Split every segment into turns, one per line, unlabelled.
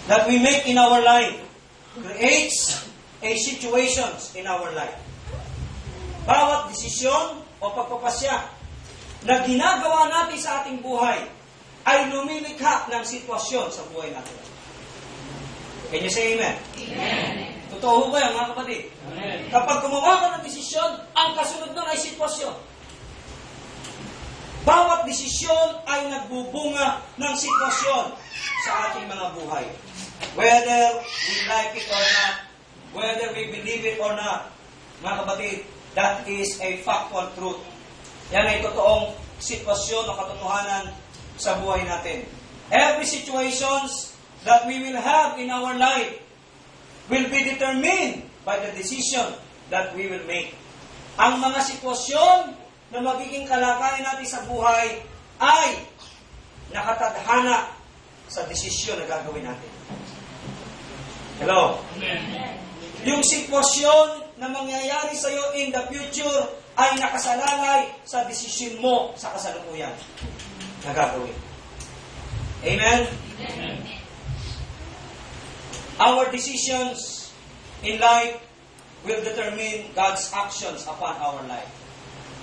that we make in our life creates a situations in our life. Bawat desisyon o pagpapasya na ginagawa natin sa ating buhay ay lumilikha ng sitwasyon sa buhay natin. Can you say amen?
Amen.
Totoo ba yan, mga kapatid?
Amen.
Kapag gumawa ka ng desisyon, ang kasunod nun ay sitwasyon. Bawat desisyon ay nagbubunga ng sitwasyon sa ating mga buhay. Whether we like it or not, whether we believe it or not, mga kapatid, that is a factual truth. Yan ay totoong sitwasyon o katotohanan sa buhay natin. Every situations that we will have in our life will be determined by the decision that we will make. Ang mga sitwasyon na magiging kalakayan natin sa buhay ay nakatadhana sa desisyon na gagawin natin. Hello?
Amen.
Yung sitwasyon na mangyayari sa iyo in the future ay nakasalalay sa desisyon mo sa kasalukuyan na gagawin. Amen?
Amen.
Our decisions in life will determine God's actions upon our life.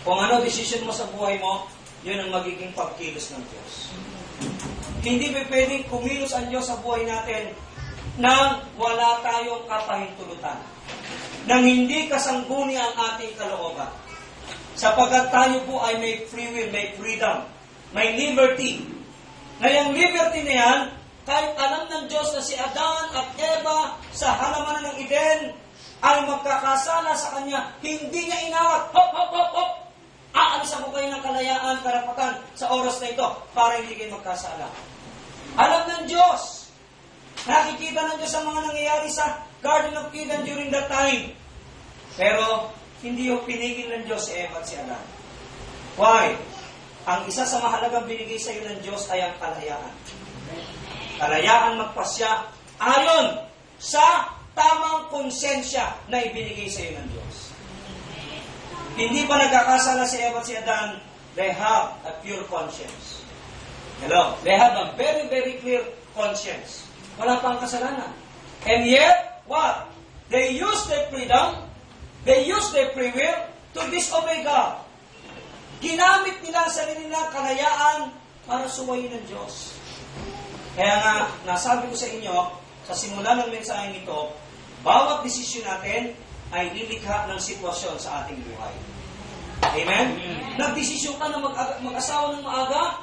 Kung ano decision mo sa buhay mo, yun ang magiging pagkilos ng Diyos. Hindi pa pwedeng kumilos ang Diyos sa buhay natin nang wala tayong kapahintulutan. Nang hindi kasangguni ang ating kalooban. Sapagkat tayo po ay may free will, may freedom, may liberty. Na yung liberty na yan, kahit alam ng Diyos na si Adan at Eva sa halamanan ng Eden ay magkakasala sa Kanya, hindi niya inawat, hop, hop, hop, hop, aalis ako kayo ng kalayaan, karapatan sa oras na ito para hindi kayo magkasala. Alam ng Diyos, nakikita ng Diyos ang mga nangyayari sa Garden of Eden during that time. Pero hindi yung pinigil ng Diyos si Eva at si Adan. Why? Ang isa sa mahalagang binigay sa iyo ng Diyos ay ang kalayaan. Kalayaan magpasya ayon sa tamang konsensya na ibinigay sa iyo ng Diyos. Hindi pa nagkakasala si Eva at si Adan, they have a pure conscience. Hello? They have a very, very clear conscience. Wala pang kasalanan. And yet, what? They use their freedom, they use their free will to disobey God. Ginamit nila ang sarili nilang kalayaan para suwayin ng Diyos. Kaya nga, nasabi ko sa inyo, sa simula ng mensaheng ito, bawat desisyon natin ay lilikha ng sitwasyon sa ating buhay. Amen? Nagdesisyon ka na mag-asawa ng maaga?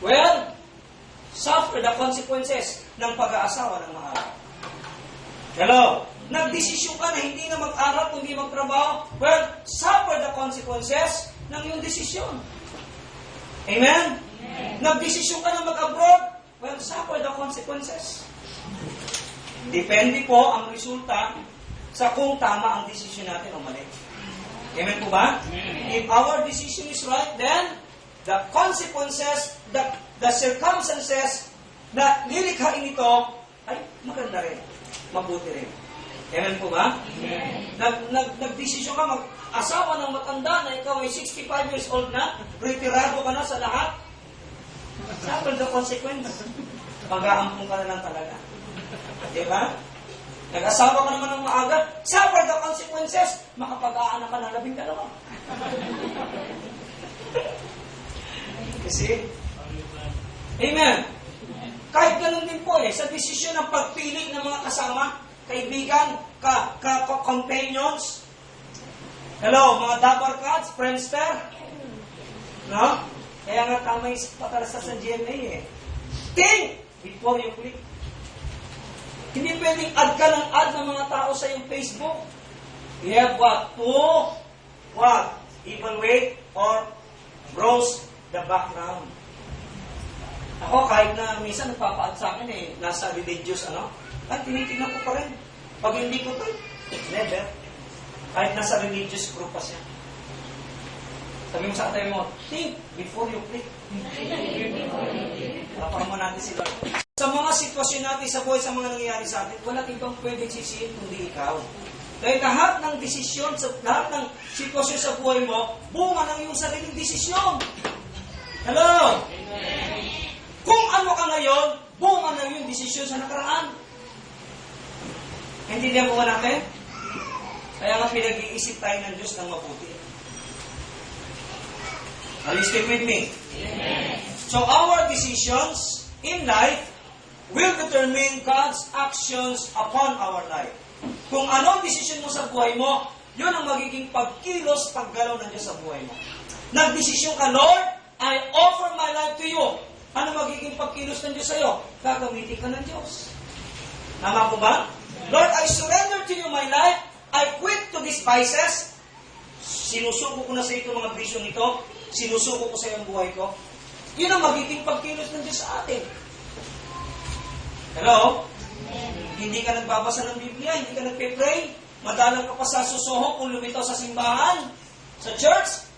Well, suffer the consequences ng pag-aasawa ng maaga. Hello? Nagdesisyon ka na hindi na mag-aral kundi magtrabaho? Well, suffer the consequences ng iyong desisyon. Amen? Nagdesisyon ka na mag-abroad? Well, suffer the consequences. Depende po ang resulta sa kung tama ang desisyon natin o mali. Amen po ba? If our decision is right, then the consequences, the circumstances na lilikhain ito ay maganda rin. Mabuti rin. Amen po ba? Nagdesisyon ka mag-asawa ng matanda na ikaw ay 65 years old na, retirado ka na sa lahat, suffer the consequence. Pag-aampong ka na lang talaga. Diba? Nag-asawa ka naman ng maaga, suffer the consequences, makapag-aanak ka ng 12. Kasi, amen. Kahit ganun din po sa desisyon ng pagpili ng mga kasama, kaibigan, companions, hello, mga dabar cards, friendster, no? Kaya nga tama yung patalasa sa GMA Think before you click. Hindi pwedeng add ka ng add ng mga tao sa iyong Facebook. You have what? To evaluate or browse the background. Ako, kahit na minsan nagpapa-add sa akin nasa religious, at tinitignan ko pa rin. Pag hindi ko to, never. Kahit nasa religious group pa siya. Sabi mo sa atay mo, think before you click. Lapakan mo natin sila. Sa mga sitwasyon natin sa buhay, sa mga nangyayari sa atin, wala ibang pwedeng sisihin kundi ikaw. Dahil lahat ng desisyon, lahat ng sitwasyon sa buhay mo, bunga ng iyong sariling desisyon. Hello? Kung ano ka ngayon, bunga na yung desisyon sa nakaraan. Intindihan po ba natin? Kaya nga pinag-iisip tayo ng Diyos ng mabuti. Are you still with me? Yes. So our decisions in life will determine God's actions upon our life. Kung ano ang desisyon mo sa buhay mo, yun ang magiging pagkilos, paggalaw ng Diyos sa buhay mo. Nagdesisyon ka, Lord, I offer my life to you. Ano magiging pagkilos ng Diyos sa iyo? Gagamitin ka ng Diyos. Tama po ba? Lord, I surrender to you my life. I quit to these vices. Sinusuko ko na sa ito mga vision nito. Sinusuko ko sa iyo ang buhay ko. Yun ang magiging pagkilos ng Diyos sa atin. Hello? Hindi ka nagbabasa ng Biblia, hindi ka nagpe-pray. Madalang ka pa sa susoho kung lumitaw sa simbahan, sa church.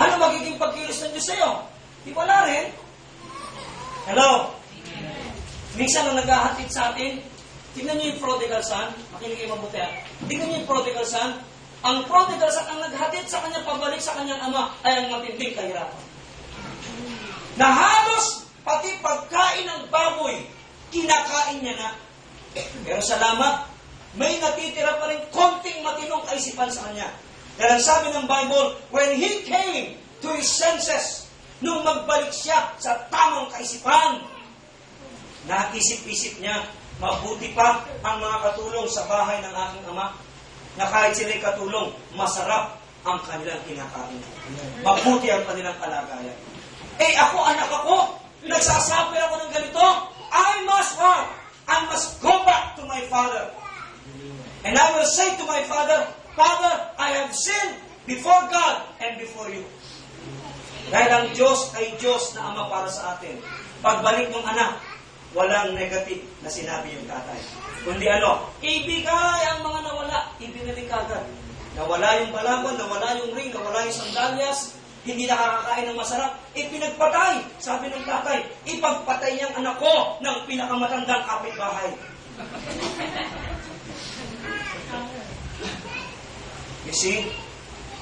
Ano magiging pagkilos ng Diyos sa iyo? Di wala rin. Hello? Minsan ang naghahatid sa atin, tingnan niyo yung prodigal son. Makinig kayo mabuti. Tingnan niyo yung prodigal son. Ang prodigal son, ang naghatid sa kanya pabalik sa kanyang ama ay ang matinding kahirapan. Na halos pati pagkain ng baboy, kinakain niya na. Pero salamat, may natitira pa rin konting matinong kaisipan sa kanya. Dahil sabi ng Bible, when he came to his senses, nung magbalik siya sa tamang kaisipan, naisip-isip niya, mabuti pa ang mga katulong sa bahay ng aking ama, na kahit sila'y katulong, masarap ang kanilang kinakain. Mabuti ang kanilang kalagayan. Ako, anak ako, nagsasabi ako ng ganito, I must go back to my father. And I will say to my father, Father, I have sinned before God and before you. Dahil ang Diyos ay Diyos na Ama para sa atin. Pagbalik ng anak, walang negative na sinabi yung tatay. Kundi ibigay ang mga nawala, ibinalik agad. Nawala yung balawan, nawala yung ring, nawala yung sandalyas, hindi nakakakain ng masarap, ipinagpatay. Sabi ng tatay, ipagpatay niyang anak ko ng pinakamatandang kapitbahay. You see,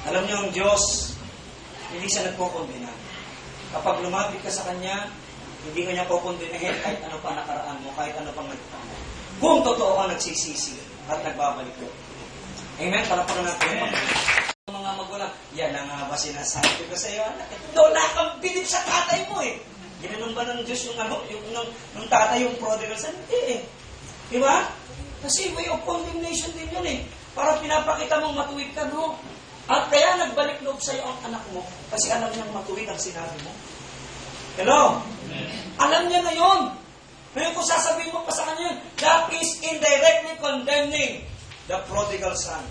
alam niyo ang Diyos, hindi siya nagkukondena. Kapag lumapit ka sa Kanya, hindi ka niya kukondenahin kahit ano pa nakaraan mo, kahit ano pang nagtama. Kung totoo ka nagsisisi at nagbabalik ko. Amen? Palapakan natin. Mga magulang, yan na nga ba sinasabi ko sa iyo, anak? Wala kang bilib sa tatay mo eh. Ginanon ba ng Diyos yung tatay, yung prodigal son? Hindi eh. Di ba? Kasi way of condemnation din yun eh. Para pinapakita mong matuwid ka, no? At kaya nagbalik loob sa iyo ang anak mo kasi alam niyang matuwid ang sinabi mo. Hello? Alam niya na yun. Ngayon kung sasabihin mo pa sa kanya yun, that is indirectly condemning the prodigal son.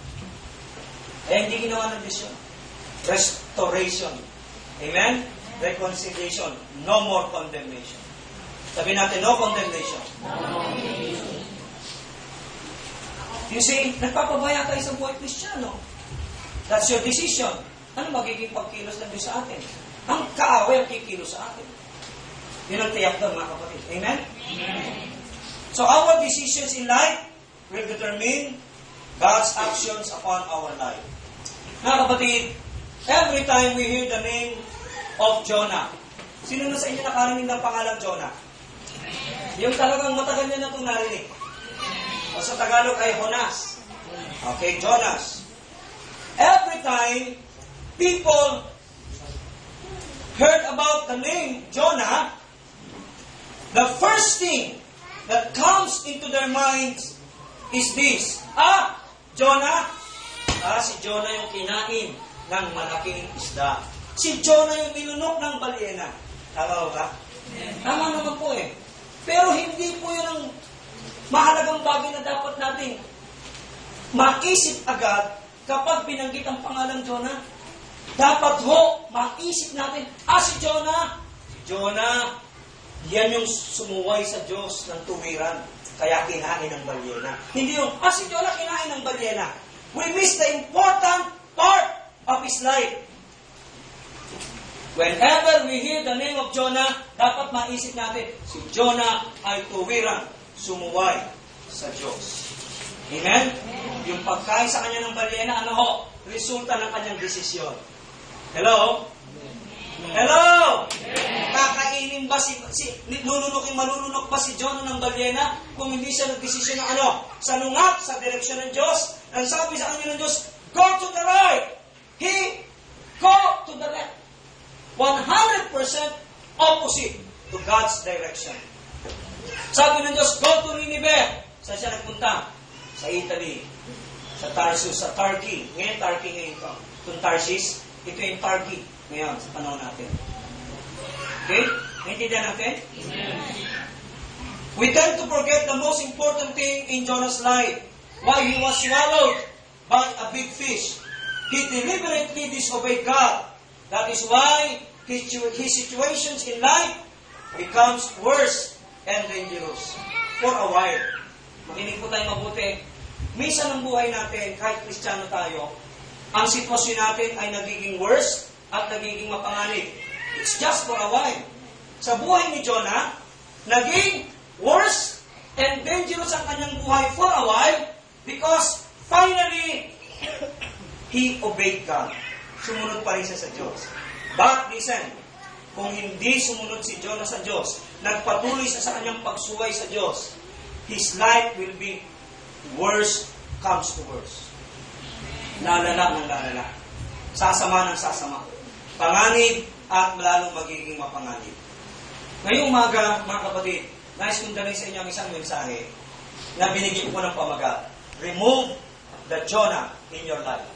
Kaya hindi ginawa ng Diyos yun. Restoration. Amen? Reconciliation. No more condemnation. Sabi natin, no condemnation. You see, nagpapabaya tayo sa buhay Kristiyano. That's your decision. Ano magiging pagkilos ng Diyos sa atin? Ang kaaway ang kikilos sa atin. Yun ang tiyak doon, mga kapatid. Amen? Amen? So our decisions in life will determine God's actions upon our life. Mga kapatid, every time we hear the name of Jonah, sino na sa inyo nakarinig ng pangalan Jonah? Yung talagang matagal niya na itong narinig. O sa Tagalog ay Jonas. Okay, Jonas. Every time people heard about the name Jonah, the first thing that comes into their minds is this. Jonah. Si Jonah yung kinain ng malaking isda. Si Jonah yung nilunok ng balyena. Tama ba? Tama naman po eh. Pero hindi po yun ang mahalagang bagay na dapat natin maisip agad kapag binanggit ang pangalan Jonah. Dapat maisip natin, si Jonah. Si Jonah, yan yung sumuway sa Diyos ng tuwiran. Kaya kinain ng balyena. Hindi yung, si Jonah kinain ng balyena. We miss the important part of his life. Whenever we hear the name of Jonah, dapat maisip natin, si Jonah ay tuwiran, sumuway sa Diyos. Amen? Yung pagkain sa kanya ng balyena, resulta ng kanyang desisyon. Hello? Hello? Kakainin Manginginim ba malulunok ba si Jonah ng balyena kung hindi siya nagdesisyon ng salungat sa direksyon ng Diyos? Ang sabi sa kanya ng Diyos, go to the right. He go to the left. 100% opposite to God's direction. Sabi ng Diyos, go to Nineveh. Saan siya nagpunta? Sa Italy. Sa Tarsus, sa Turkey. Ngayon, Turkey ngayon ito. Itong Tarsis, ito yung Turkey ngayon sa panahon natin. Okay? Naintindihan natin? We tend to forget the most important thing in Jonah's life. Why he was swallowed by a big fish. He deliberately disobeyed God. That is why his situations in life becomes worse and dangerous for a while. Makinig po tayo mabuti. Minsan ng buhay natin, kahit Kristiyano tayo, ang sitwasyon natin ay nagiging worse at nagiging mapanganib. It's just for a while. Sa buhay ni Jonah, naging worse and dangerous ang kanyang buhay for a while because finally, he obeyed God. Sumunod pa rin siya sa Diyos. But listen, kung hindi sumunod si Jonah sa Diyos, nagpatuloy siya sa kanyang pagsuway sa Diyos, his life will be worse comes to worse. Lalala ng lalala. Sasama ng sasama. Panganib at lalong magiging mapanganib. Ngayong umaga, mga kapatid, nais kong dalhin sa inyo ang isang mensahe na binigyan ko ng pamagat. Remove the Jonah in your life.